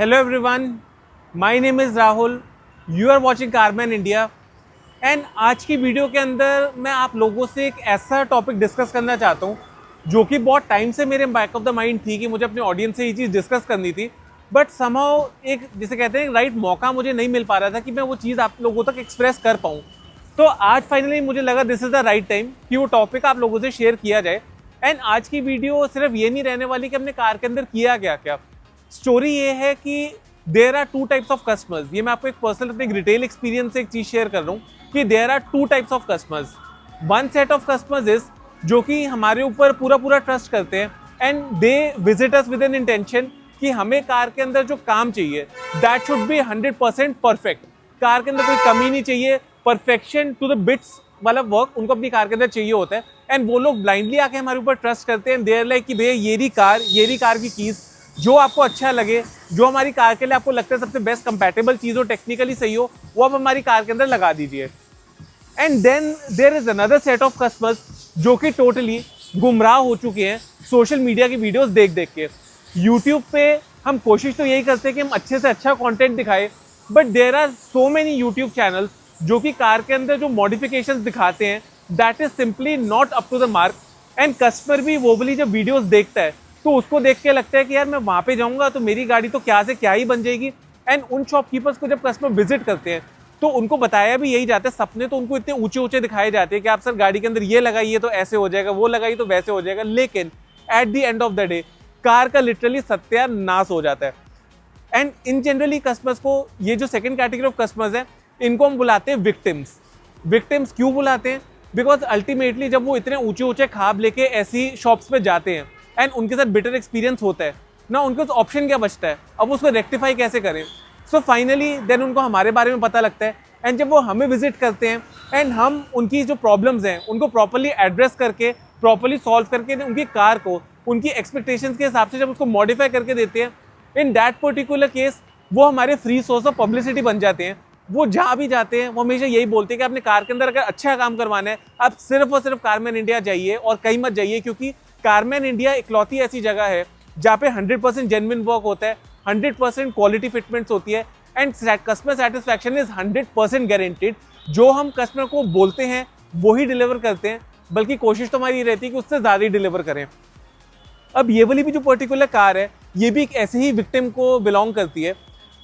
Hello everyone, my name is Rahul. You are watching Carman India. And आज की video के अंदर मैं आप लोगों से एक ऐसा टॉपिक डिस्कस करना चाहता हूँ जो कि बहुत टाइम से मेरे बैक ऑफ द माइंड थी कि मुझे अपने ऑडियंस से ये चीज़ डिस्कस करनी थी, बट समहाउ एक जिसे कहते हैं राइट मौका मुझे नहीं मिल पा रहा था कि मैं वो चीज़ आप लोगों तक एक्सप्रेस कर पाऊँ। तो आज फाइनली मुझे लगा this is the right time कि वो टॉपिक आप लोगों से शेयर किया जाए। एंड आज की वीडियो सिर्फ ये नहीं रहने वाली कि हमने कार के अंदर किया क्या क्या। स्टोरी ये है कि there are two types of customers. ये मैं आपको एक पर्सनल अपने रिटेल एक्सपीरियंस से एक चीज़ शेयर कर रहा हूँ कि there are two types of customers. One set of customers is जो कि हमारे ऊपर पूरा ट्रस्ट करते हैं and they visit us with an intention कि हमें कार के अंदर जो काम चाहिए that should be 100% perfect. Car के अंदर कोई कमी नहीं चाहिए, परफेक्शन टू द बिट्स वाला वर्क उनको अपनी कार के अंदर चाहिए होता है। एंड वो लोग ब्लाइंडली आके हमारे ऊपर ट्रस्ट करते हैं। देयर लाइक कि भैया ये रही कार की कीज़, जो आपको अच्छा लगे, जो हमारी कार के लिए आपको लगता है सबसे बेस्ट कंपैटिबल चीज़ हो, टेक्निकली सही हो, वो आप हमारी कार के अंदर लगा दीजिए। And then there is another set of customers जो कि टोटली गुमराह हो चुके हैं सोशल मीडिया की वीडियोस देख देख के। यूट्यूब पे हम कोशिश तो यही करते हैं कि हम अच्छे से अच्छा कंटेंट दिखाएं, but there are so many YouTube channels जो कि कार के अंदर जो मॉडिफिकेशंस दिखाते हैं that is simply not up to the mark. And customer भी वो वाली जब वीडियोस देखता है तो उसको देख के लगता है कि यार मैं वहाँ पे जाऊँगा तो मेरी गाड़ी तो क्या से क्या ही बन जाएगी। एंड उन शॉपकीपर्स को जब कस्टमर विजिट करते हैं तो उनको बताया भी यही जाता है, सपने तो उनको इतने ऊंचे ऊंचे दिखाए जाते हैं कि आप सर गाड़ी के अंदर ये लगाइए तो ऐसे हो जाएगा, वो लगाइए तो वैसे हो जाएगा, लेकिन at the end of the day car का लिटरली सत्यानाश हो जाता है। एंड इन जनरली कस्टमर्स को, ये जो सेकंड कैटेगरी ऑफ कस्टमर्स है, इनको हम बुलाते हैं विक्टिम्स। विक्टिम्स क्यों बुलाते हैं? बिकॉज अल्टीमेटली जब वो इतने ऊंचे ऊंचे ख्वाब लेके ऐसी शॉप्स पे जाते हैं एंड उनके साथ बिटर एक्सपीरियंस होता है ना, उनके ऑप्शन क्या बचता है, अब उसको रेक्टिफाई कैसे करें। सो फाइनली देन उनको हमारे बारे में पता लगता है एंड जब वो हमें विजिट करते हैं एंड हम उनकी जो प्रॉब्लम्स हैं उनको प्रॉपर्ली एड्रेस करके, प्रॉपर्ली सॉल्व करके उनकी कार को उनकी एक्सपेक्टेशंस के हिसाब से जब उसको मॉडिफाई करके देते हैं, इन दैट पर्टिकुलर केस वो हमारे फ्री सोर्स ऑफ पब्लिसिटी बन जाते हैं। वो जहाँ भी जाते हैं वो हमेशा यही बोलते हैं कि आपने कार के अंदर अगर अच्छा काम करवाना है आप सिर्फ और सिर्फ कारमैन इंडिया जाइए और कहीं मत जाइए, क्योंकि कारमैन इंडिया इकलौती ऐसी जगह है जहाँ पे 100% जेन्युइन वर्क होता है, 100% क्वालिटी फिटमेंट्स होती है and customer satisfaction is 100% guaranteed. जो हम कस्टमर को बोलते हैं वो ही डिलीवर करते हैं, बल्कि कोशिश तो हमारी रहती है कि उससे ज़्यादा ही डिलीवर करें। अब ये वाली भी जो पर्टिकुलर कार है ये भी एक ऐसे ही विक्टिम को बिलोंग करती है।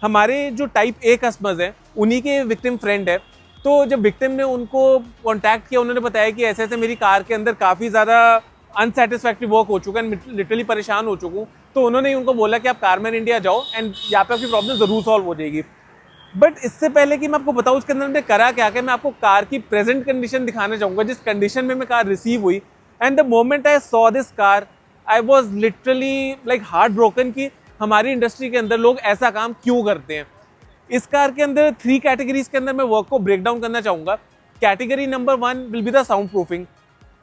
हमारे जो टाइप ए कस्टमर्स हैं उन्हीं के विक्टिम फ्रेंड है। तो जब विक्टिम ने उनको कॉन्टैक्ट किया, उन्होंने बताया कि ऐसे ऐसे मेरी कार के अंदर काफ़ी ज़्यादा अनसेटिस्फैक्ट्री वर्क हो चुका है, लिटरली परेशान हो चुका हूँ। तो उन्होंने उनको बोला कि आप कारमैन इंडिया जाओ एंड यहाँ पे आपकी प्रॉब्लम ज़रूर सॉल्व हो जाएगी। बट इससे पहले कि मैं आपको बताऊँ उसके अंदर मैंने करा क्या, मैं आपको कार की प्रेजेंट कंडीशन दिखाना चाहूँगा, जिस कंडीशन में मैं कार रिसीव हुई। And the moment I saw this car I was literally like heart broken कि हमारी इंडस्ट्री के अंदर लोग ऐसा काम क्यों करते हैं। इस कार के अंदर 3 कैटेगरीज के अंदर मैं वर्क को ब्रेक डाउन करना चाहूँगा। Category number 1 will be the soundproofing,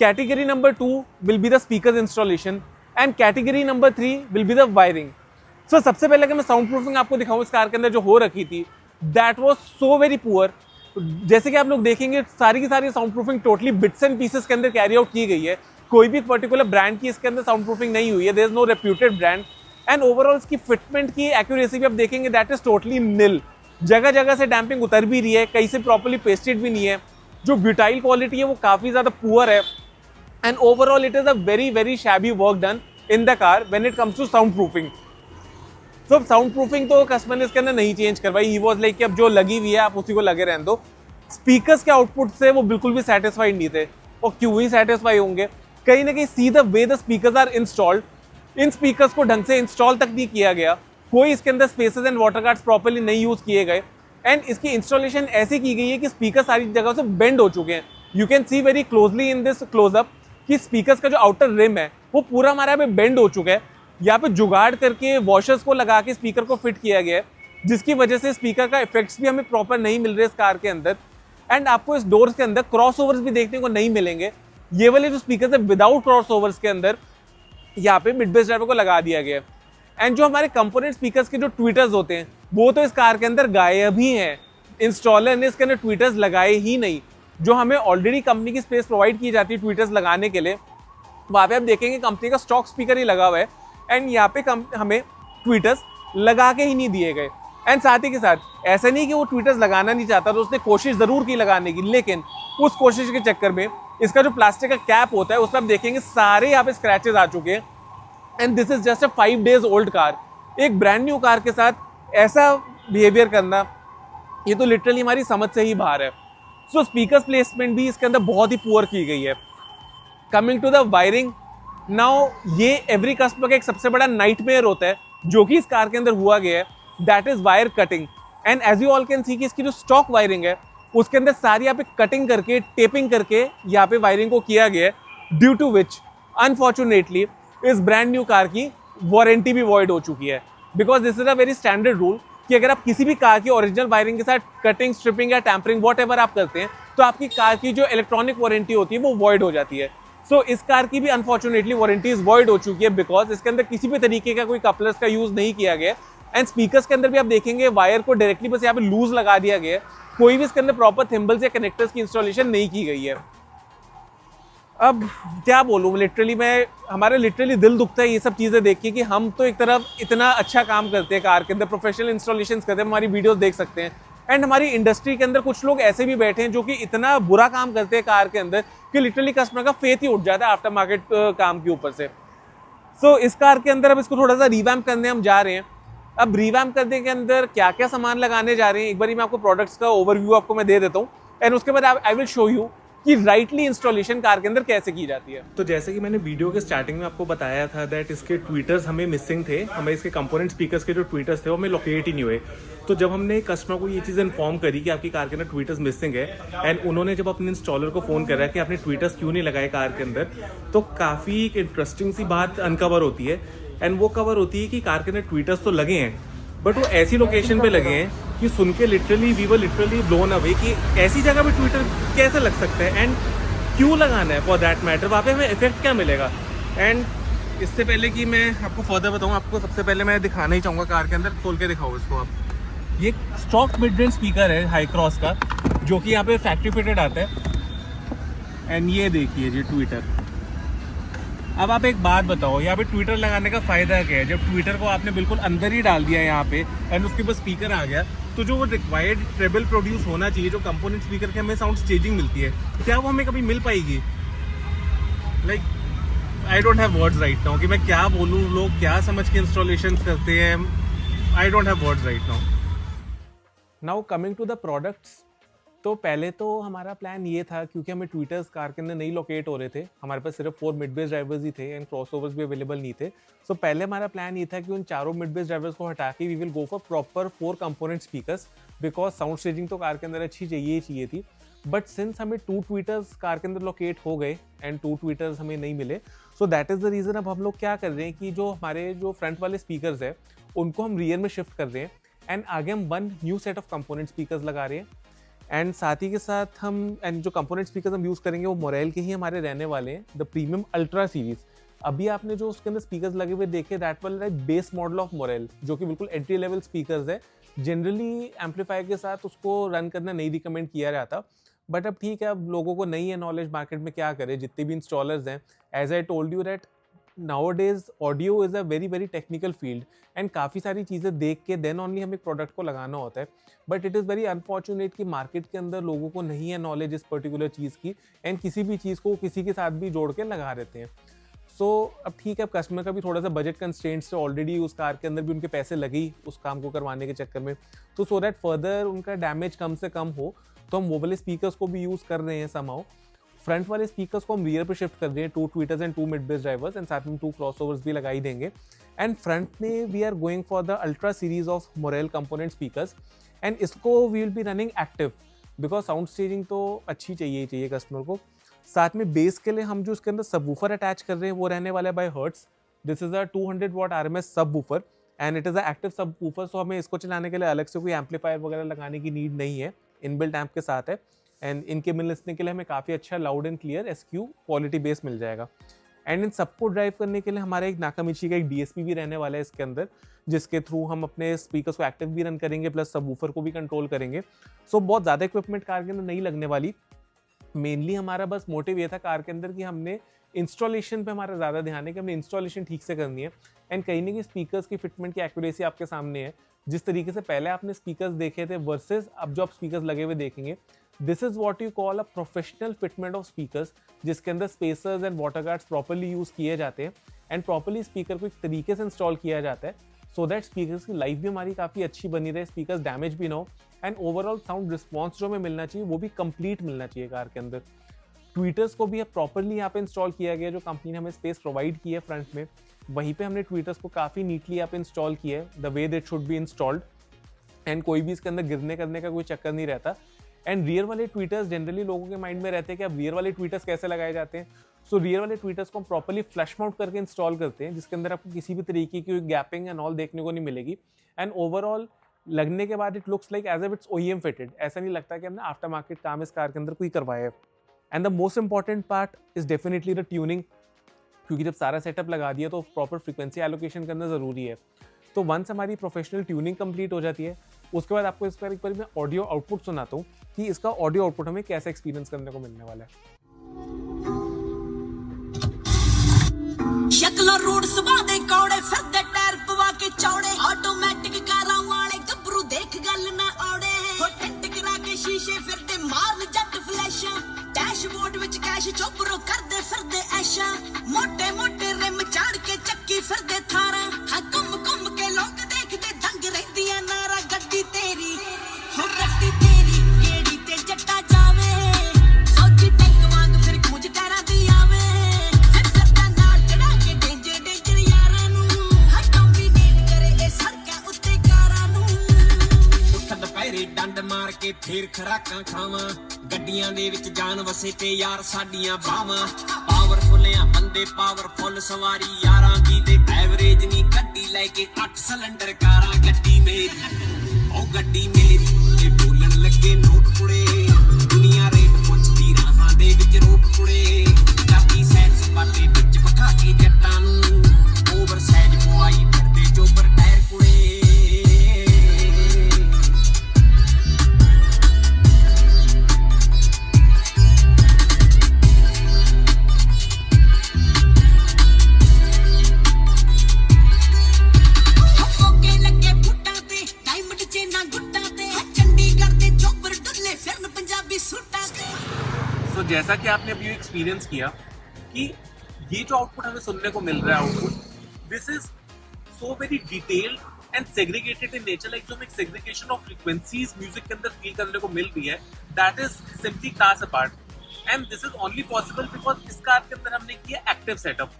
category number 2 will be the speakers installation and category number 3 will be the wiring. So सबसे पहले अगर मैं साउंड प्रूफिंग आपको दिखाऊँ इस कार के अंदर जो हो रखी थी, that was so very poor. जैसे कि आप लोग देखेंगे सारी की सारी sound proofing totally bits and pieces के अंदर कैरी आउट की गई है। कोई भी पर्टिकुलर ब्रांड की इसके अंदर साउंड प्रूफिंग नहीं हुई है, there is no reputed brand. And overall इसकी फिटमेंट की एक्यूरेसी भी आप देखेंगे दैट इज टोटली निल। जगह जगह से डैम्पिंग उतर भी रही है, कहीं से प्रॉपर्ली पेस्टेड भी नहीं है। जो ब्यूटाइल क्वालिटी है वो काफ़ी ज़्यादा पुअर है and overall it is a very shabby work done in the car when it comes to sound proofing. तो साउंड प्रूफिंग तो कस्टमर ने इसके अंदर नहीं चेंज करवाई, ही वॉज लाइक कि अब जो लगी हुई है आप उसी को लगे रहने दो। स्पीकर्स के आउटपुट से वो बिल्कुल भी सेटिस्फाइड नहीं थे, और क्यों ही सेटिस्फाई होंगे, कहीं ना कहीं see the way the speakers are installed, इन स्पीकर्स को ढंग से इंस्टॉल तक नहीं किया गया। कोई इसके अंदर spaces and water guards properly नहीं यूज़ किए गए एंड इसकी इंस्टॉलेशन ऐसी की गई है कि स्पीकर सारी जगह से बेंड हो चुके हैं। You can see very closely in this closeup कि स्पीकर्स का जो आउटर रिम है वो पूरा हमारा यहाँ पे बेंड हो चुका है। यहाँ पे जुगाड़ करके वॉशर्स को लगा के स्पीकर को फिट किया गया है, जिसकी वजह से स्पीकर का इफेक्ट्स भी हमें प्रॉपर नहीं मिल रहे इस कार के अंदर। एंड आपको इस डोर्स के अंदर क्रॉस ओवर्स भी देखने को नहीं मिलेंगे। ये वाले जो स्पीकर है विदाउट क्रॉस ओवर्स के अंदर यहाँ पे मिड बेस ड्राइवर को लगा दिया गया है। एंड जो हमारे कंपोनेंट स्पीकर्स के जो ट्विटर्स होते हैं वो तो इस कार के अंदर गायब ही हैं। इंस्टॉलर ने इसके अंदर ट्विटर्स लगाए ही नहीं। जो हमें ऑलरेडी कंपनी की स्पेस प्रोवाइड की जाती है ट्विटर्स लगाने के लिए, वहाँ पे आप देखेंगे कंपनी का स्टॉक स्पीकर ही लगा हुआ है एंड यहाँ पे हमें ट्विटर्स लगा के ही नहीं दिए गए। एंड साथ ही के साथ ऐसा नहीं कि वो ट्विटर्स लगाना नहीं चाहता, तो उसने कोशिश ज़रूर की लगाने की, लेकिन उस कोशिश के चक्कर में इसका जो प्लास्टिक का कैप होता है उस पर आप देखेंगे सारे यहाँ पे स्क्रैचेस आ चुके हैं। And this is just a 5 days old car. एक ब्रांड न्यू कार के साथ ऐसा बिहेवियर करना, ये तो लिटरली हमारी समझ से ही बाहर है। सो स्पीकर प्लेसमेंट भी इसके अंदर बहुत ही पुअर की गई है। Coming to the wiring, now ये एवरी कस्टमर का एक सबसे बड़ा नाइटमेयर होता है जो कि इस कार के अंदर हुआ गया है, that is wire cutting. And as you all can see कि इसकी जो स्टॉक वायरिंग है उसके अंदर सारी यहाँ पे कटिंग करके, टेपिंग करके यहाँ पे वायरिंग को किया गया है, ड्यू टू विच अनफॉर्चुनेटली इस ब्रांड न्यू कार की वारंटी भी वॉइड हो चुकी है। Because this is a very standard rule कि अगर आप किसी भी कार की ओरिजिनल वायरिंग के साथ कटिंग, स्ट्रिपिंग या टैम्परिंग वॉट एवर आप करते हैं, तो आपकी कार की जो इलेक्ट्रॉनिक वारंटी होती है वो वॉइड हो जाती है। सो इस कार की भी अनफॉर्चुनेटली वारंटी इज वॉइड हो चुकी है, बिकॉज इसके अंदर किसी भी तरीके का कोई कपलर्स का यूज नहीं किया गया। एंड स्पीकर्स के अंदर भी आप देखेंगे वायर को डायरेक्टली बस यहाँ पे लूज लगा दिया गया है, कोई भी इसके अंदर प्रॉपर थिम्बल्स या कनेक्टर्स की इंस्टॉलेशन नहीं की गई है। अब क्या बोलूँ, लिटरली हमारा लिटरली दिल दुखता है ये सब चीज़ें देख के कि हम तो एक तरफ इतना अच्छा काम करते हैं कार के अंदर, प्रोफेशनल इंस्टॉलेशंस करते हैं, हमारी वीडियोस देख सकते हैं। एंड हमारी इंडस्ट्री के अंदर कुछ लोग ऐसे भी बैठे हैं जो कि इतना बुरा काम करते हैं कार के अंदर कि लिटरली कस्टमर का फेथ ही उठ जाता है आफ्टर मार्केट काम के ऊपर से। सो इस कार के अंदर अब इसको थोड़ा सा रिवैम्प करने हम जा रहे हैं। अब रिवैम्प करने के अंदर क्या क्या सामान लगाने जा रहे हैं, एक बार मैं आपको प्रोडक्ट्स का ओवरव्यू आपको मैं दे देता हूँ, एंड उसके बाद आई विल शो यू कि राइटली इंस्टॉलेशन कार के अंदर कैसे की जाती है। तो जैसे कि मैंने वीडियो के स्टार्टिंग में आपको बताया था दैट इसके ट्विटर्स हमें मिसिंग थे, हमें इसके कंपोनेंट स्पीकर्स के जो ट्विटर्स थे वो हमें लोकेट ही नहीं हुए। तो जब हमने कस्टमर को ये चीज़ इन्फॉर्म करी कि आपकी कार के अंदर ट्विटर्स मिसिंग है, एंड उन्होंने जब अपने इंस्टॉलर को फ़ोन करा कि आपने ट्विटर्स क्यों नहीं लगाए कार के अंदर, तो काफ़ी एक इंटरेस्टिंग सी बात अनकवर होती है। एंड वो कवर होती है कि कार के अंदर ट्विटर्स तो लगे हैं, बट वो ऐसी लोकेशन पे लगे हैं कि सुन के literally we were literally blown away कि ऐसी जगह पे ट्विटर कैसे लग सकता है एंड क्यों लगाना है फॉर दैट मैटर, वहाँ पे हमें इफेक्ट क्या मिलेगा। एंड इससे पहले कि मैं आपको फर्दर बताऊँ, आपको सबसे पहले मैं दिखाना ही चाहूँगा कार के अंदर, खोल के दिखाओ इसको आप। ये स्टॉक मिड रेंज स्पीकर है हाई क्रॉस का, जो कि यहाँ पे फैक्ट्री फिटेड आता है। एंड ये देखिए जी ट्विटर। अब आप एक बात बताओ, यहाँ पे ट्विटर लगाने का फ़ायदा क्या है? जब ट्विटर को आपने बिल्कुल अंदर ही डाल दिया यहाँ पे एंड उसके बाद स्पीकर आ गया, तो जो वो रिक्वायर्ड ट्रेबल प्रोड्यूस होना चाहिए, जो कंपोनेंट स्पीकर के हमें साउंड स्टेजिंग मिलती है, क्या वो हमें कभी मिल पाएगी? Like I don't have words right now कि मैं क्या बोलूँ, लोग क्या समझ के इंस्टॉलेशन करते हैं। I don't have words right now. Now coming to the products, तो पहले तो हमारा प्लान ये था, क्योंकि हमें ट्विटर्स कार के अंदर नहीं लोकेट हो रहे थे, हमारे पास सिर्फ 4 मिड बेस ड्राइवर्स ही थे एंड क्रॉसओवर्स भी अवेलेबल नहीं थे। सो पहले हमारा प्लान ये था कि उन चारों मिड बेस ड्राइवर्स को हटा के we will go for proper 4 component speakers, because sound staging तो कार के अंदर अच्छी चाहिए थी। बट सिंस हमें 2 ट्विटर्स कार के अंदर लोकेट हो गए एंड 2 ट्विटर्स हमें नहीं मिले, so that is the reason अब हम लोग क्या कर रहे हैं कि जो हमारे जो फ्रंट वाले स्पीकर्स है उनको हम रियर में शिफ्ट कर रहे हैं एंड आगे हम 1 new set of component speakers लगा रहे हैं। एंड साथ ही के साथ हम एंड जो कंपोनेंट स्पीकर्स हम यूज़ करेंगे वो मोरेल के ही हमारे रहने वाले हैं, द प्रीमियम अल्ट्रा सीरीज। अभी आपने जो उसके अंदर स्पीकर्स लगे हुए देखे, that was like base model of Morel, जो कि बिल्कुल एंट्री लेवल स्पीकर्स है। जनरली एम्पलीफायर के साथ उसको रन करना नहीं रिकमेंड किया जाता, बट अब ठीक है, अब लोगों को नहीं है नॉलेज मार्केट में, क्या करें, जितने भी इंस्टॉलर्स हैं। As I told you that nowadays audio is a very very technical field and काफ़ी सारी चीज़ें देख के देन ओनली हमें प्रोडक्ट को लगाना होता है। But it is very unfortunate कि मार्केट के अंदर लोगों को नहीं है नॉलेज इस पर्टिकुलर चीज़ की एंड किसी भी चीज़ को किसी के साथ भी जोड़ के लगा देते हैं। सो अब ठीक है, अब कस्टमर का भी थोड़ा सा बजट कंस्ट्रेंट्स से ऑलरेडी उस कार के अंदर भी उनके पैसे लगे ही उस काम को करवाने के चक्कर में, तो सो दैट फर्दर उनका डैमेज कम से कम हो, तो हम वो वाले स्पीकर्स को भी यूज़ कर रहे हैं समहाउ। फ्रंट वाले स्पीकर्स को हम रियर पे शिफ्ट कर रहे हैं, 2 tweeters and 2 mid bass drivers and साथ में 2 क्रॉसओवर्स भी लगाई देंगे। एंड फ्रंट में we are going for the ultra series of Morel component speakers and इसको we will be running active, because sound staging तो अच्छी चाहिए कस्टमर को। साथ में बेस के लिए हम जो इसके अंदर सबवूफर अटैच कर रहे हैं वो रहने वाला है by hertz. This is a 200 watt RMS subwoofer and it is a active subwoofer, so हमें इसको चलाने के लिए अलग से कोई एम्पलीफायर वगैरह लगाने की नीड नहीं है, इनबिल्ट एम्प के साथ है। एंड इनके मिलने के लिए हमें काफ़ी अच्छा loud and clear SQ quality bass मिल जाएगा। एंड इन सबको ड्राइव करने के लिए हमारा एक नाकामिची का एक DSP भी रहने वाला है इसके अंदर, जिसके थ्रू हम अपने स्पीकर्स को एक्टिव भी रन करेंगे प्लस सबवूफर को भी कंट्रोल करेंगे। सो बहुत ज़्यादा इक्विपमेंट कार के अंदर नहीं लगने वाली। मेनली हमारा बस मोटिव ये था कार के अंदर कि हमने इंस्टॉलेशन पे हमारा ज़्यादा ध्यान है कि हमने इंस्टॉलेशन ठीक से करनी है। एंड कहीं ना कहीं स्पीकर्स की फिटमेंट की एक्यूरेसी आपके सामने है। जिस तरीके से पहले आपने स्पीकर्स देखे थे वर्सेस अब जो आप स्पीकर्स लगे हुए देखेंगे, this is what you call a professional fitment of speakers, जिसके अंदर spacers and water guards properly use किए जाते हैं एंड प्रॉपर्ली स्पीकर को एक तरीके से इंस्टॉल किया जाता है सो दैट स्पीकर्स की लाइफ भी हमारी काफ़ी अच्छी बनी रहे, स्पीकर्स डैमेज भी ना हो एंड ओवरऑल साउंड रिस्पॉन्स जो हमें मिलना चाहिए वो भी कंप्लीट मिलना चाहिए कार के अंदर। ट्वीटर्स को भी प्रॉपर्ली यहाँ पे इंस्टॉल किया गया, जो कंपनी ने हमें स्पेस प्रोवाइड की है फ्रंट में, वहीं पे हमने ट्वीटर्स को काफ़ी नीटली यहाँ पे इंस्टॉल किया है the way that should be installed and कोई भी इसके अंदर गिरने करने का कोई चक्कर नहीं रहता। एंड रियर वाले ट्वीटर्स जनरली लोगों के माइंड में रहते हैं कि अब रियर वाले ट्वीटर्स कैसे लगाए जाते हैं। सो रियर वाले ट्वीटर्स को हम प्रॉपर्ली फ्लैश माउंट करके इंस्टॉल करते हैं, जिसके अंदर आपको किसी भी तरीके की गैपिंग एंड ऑल देखने को नहीं मिलेगी एंड ओवरऑल लगने के बाद it looks like as if it's OEM fitted. ऐसा नहीं लगता कि हमने आफ्टर मार्केट काम इस कार के अंदर कोई करवाया है। And the most important part is definitely the tuning, क्योंकि जब सारा सेटअप लगा दिया तो प्रॉपर फ्रीक्वेंसी एलोकेशन करना ज़रूरी है। तो वंस हमारी प्रोफेशनल ट्यूनिंग कंप्लीट हो जाती है, उसके बाद आपको इस पर एक बार मैं ऑडियो आउटपुट सुनाता हूँ कि इसका ऑडियो आउटपुट हमें कैसा एक्सपीरियंस करने को मिलने वाला है। शक्ला रोड सुबह दे कौड़े फिरदे टायर पवा के चौड़े ऑटोमेटिक कारां वाले गबरू देख गल ना औड़े हो टकरा के शीशे फिरदे मार जट फ्लैश डैशबोर्ड विच कैश चोबरो करदे फिरदे ऐशा मोटे मोटे रिम चाड़ के चक्की फिरदे थारा हां घुम के लोग देखदे दंग रहंदियां नारा गड्डी तेरी हो गड्डी तेरी केड़ी ते जट्टा जावे फौजी टैंक वांग फिर मुझ टायरां दी आवे डंड मार के फिर खराकां खावां गड्डियां दे विच जान वसे ते यार साडियां बावां पावरफुल आ बंदे पावरफुल सवारी यारां दी ते एवरेज नी गड्डी लेके 8 सिलेंडर कारां गड्डी मेरी ते बोलन लगे नोट कुड़े दुनिया रेट पुछदी राहां दे विच रोक कुड़े काफी सैन सपाटे विच बिठा के जट्टां नूं ओवर साइज पवाई फिरदे चोपर टायर कुड़े। तो जैसा कि आपने अभी एक्सपीरियंस किया कि ये जो आउटपुट हमें सुनने को मिल रहा है output, this is so very detailed and segregated in nature, like जो हमें सेग्रीगेशन ऑफ फ्रीक्वेंसीज म्यूजिक के अंदर फील करने को मिल रही है, that is simply class apart and this is only possible because इस कार के अंदर हमने किया एक्टिव सेटअप।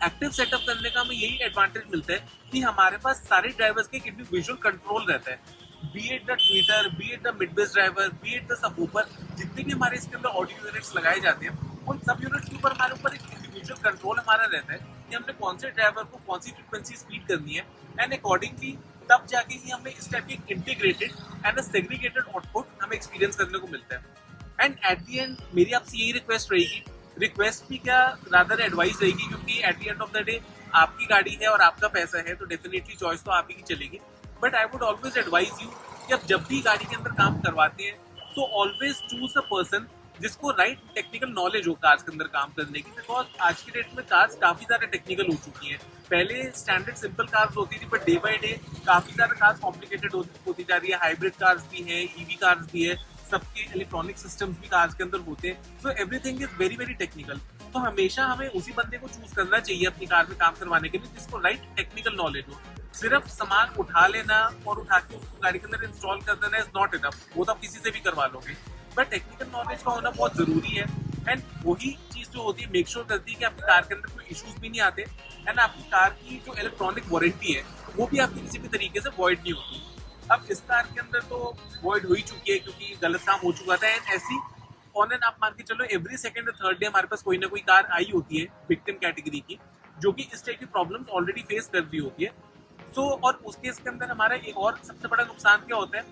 एक्टिव सेटअप करने का हमें यही एडवांटेज मिलता है कि हमारे पास सारे ड्राइवर्स के इंडिविजुअल कंट्रोल रहता है, be it the tweeter, be it the mid bass driver, be it the subwoofer, जितने भी हमारे इसके अंदर ऑडियो यूनिट्स लगाए जाते हैं उन सब यूनिट्स के ऊपर हमारे ऊपर एक इंडिविजुअल कंट्रोल हमारा रहता है कि हमने कौन से ड्राइवर को कौन सी फ्रीक्वेंसी स्पीड करनी है एंड अकॉर्डिंगली तब जाके ही हमें इस टाइप की इंटीग्रेटेड एंड सेग्रीगेटेड आउटपुट हमें एक्सपीरियंस करने को मिलता है। एंड एट द एंड मेरी आपसे यही रिक्वेस्ट रहेगी, रिक्वेस्ट भी क्या रादर एडवाइस रहेगी, क्योंकि at the end of the day आपकी गाड़ी है और आपका पैसा है तो डेफिनेटली चॉइस तो आप ही की चलेगी, but I would always advise you कि आप जब भी गाड़ी के अंदर काम करवाते हैं तो ऑलवेज चूज अ पर्सन जिसको राइट टेक्निकल नॉलेज हो कार्स के अंदर काम करने की, बिकॉज आज की डेट में कार्स काफी ज्यादा टेक्निकल हो चुकी हैं। पहले स्टैंडर्ड सिंपल कार्स होती थी, बट डे बाय डे काफी ज्यादा कार्स कॉम्प्लिकेटेड होती जा रही है। हाइब्रिड कार्स भी है, ईवी कार्स भी है, सबके इलेक्ट्रॉनिक सिस्टम्स भी कार्स के अंदर होते हैं, so everything is very very technical. तो हमेशा हमें उसी बंदे को चूज करना चाहिए अपनी कार में काम करवाने के लिए जिसको राइट टेक्निकल नॉलेज हो। सिर्फ सामान उठा लेना और उठा के उसको गाड़ी के अंदर इंस्टॉल कर देना इज नॉट इनफ, वो तो आप किसी से भी करवा लोगे, बट टेक्निकल नॉलेज का होना बहुत जरूरी है। एंड वही चीज जो होती है मेक श्योर करती है कि आपकी कार के अंदर कोई इश्यूज भी नहीं आते एंड आपकी कार की जो इलेक्ट्रॉनिक वारंटी है वो भी आपकी किसी भी तरीके से वॉइड नहीं होती। अब इस कार के अंदर तो वॉइड हो ही चुकी है क्योंकि गलत काम हो चुका था एंड ऐसी ऑन एंड आप मान के चलो एवरी सेकंड और थर्ड डे हमारे पास कोई ना कोई कार आई होती है विक्टिम कैटेगरी की जो कि इस टाइप की प्रॉब्लम्स ऑलरेडी फेस कर दी होती है। सो और उस केस के अंदर हमारा एक और सबसे बड़ा नुकसान क्या होता है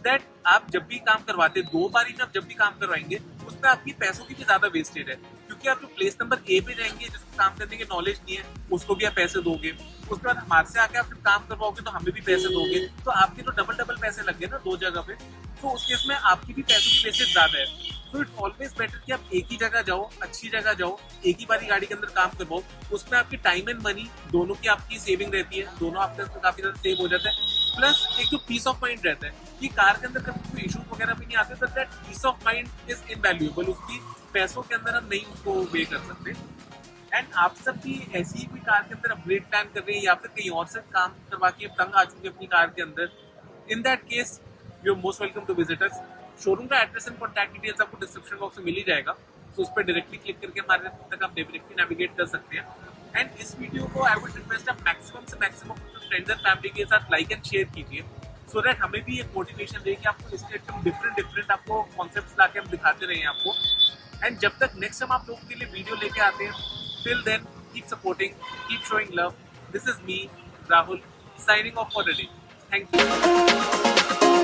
दैट आप जब भी काम करवाते हैं, 2 बारी में आप जब भी काम करवाएंगे उसमें आपकी पैसों की भी ज्यादा वेस्टेज है, क्योंकि आप जो प्लेस नंबर ए पे जाएंगे जिसको काम करने की नॉलेज नहीं है उसको भी आप पैसे दोगे, उसके बाद हमारे से आके आप जब काम करवाओगे तो हमें भी पैसे दोगे, तो आपके तो डबल पैसे लग गए ना 2 जगह पे। तो उस केस में आपकी भी पैसों की वेस्टेज ज्यादा है। सो इट्स ऑलवेज बेटर कि आप एक ही जगह जाओ, अच्छी जगह जाओ, एक ही बारी गाड़ी के अंदर काम करवाओ, उसमें आपकी टाइम एंड मनी दोनों की आपकी सेविंग रहती है, दोनों आपके काफी ज्यादा सेव हो जाता है। प्लस एक जो पीस ऑफ माइंड रहता है कि कार के अंदर कभी कोई इश्यूज वगैरह भी नहीं आते, तो that piece of mind is invaluable. उसकी पैसों के अंदर हम नहीं उसको वे कर सकते। एंड आप सब भी ऐसी ही कोई कार के अंदर अपग्रेड प्लान कर रहे हैं या फिर कहीं और से काम करवा के तंग आ चुके अपनी कार के अंदर, in that case you are most welcome to visit us. Showroom का एड्रेस एंड कॉन्टैक्ट डिटेल्स आपको डिस्क्रिप्शन बॉक्स में मिल ही जाएगा, तो उस पर डायरेक्टली क्लिक करके हमारे तक आप डायरेक्टली नेविगेट कर सकते हैं। एंड इस वीडियो को आई वुड रिक्वेस्ट आप मैक्सिमम से मैक्सिमम फ्रेंड्स एंड फैमिली के साथ लाइक एंड शेयर कीजिए, सो दैट हमें भी एक मोटिवेशन रहे कि आपको इसके एकदम डिफरेंट आपको कॉन्सेप्ट्स ला के हम दिखाते रहे आपको। एंड जब तक नेक्स्ट हम आप लोगों के लिए वीडियो लेके आते हैं, till then keep supporting, keep showing love. This is me, Rahul, signing off for the day. Thank you.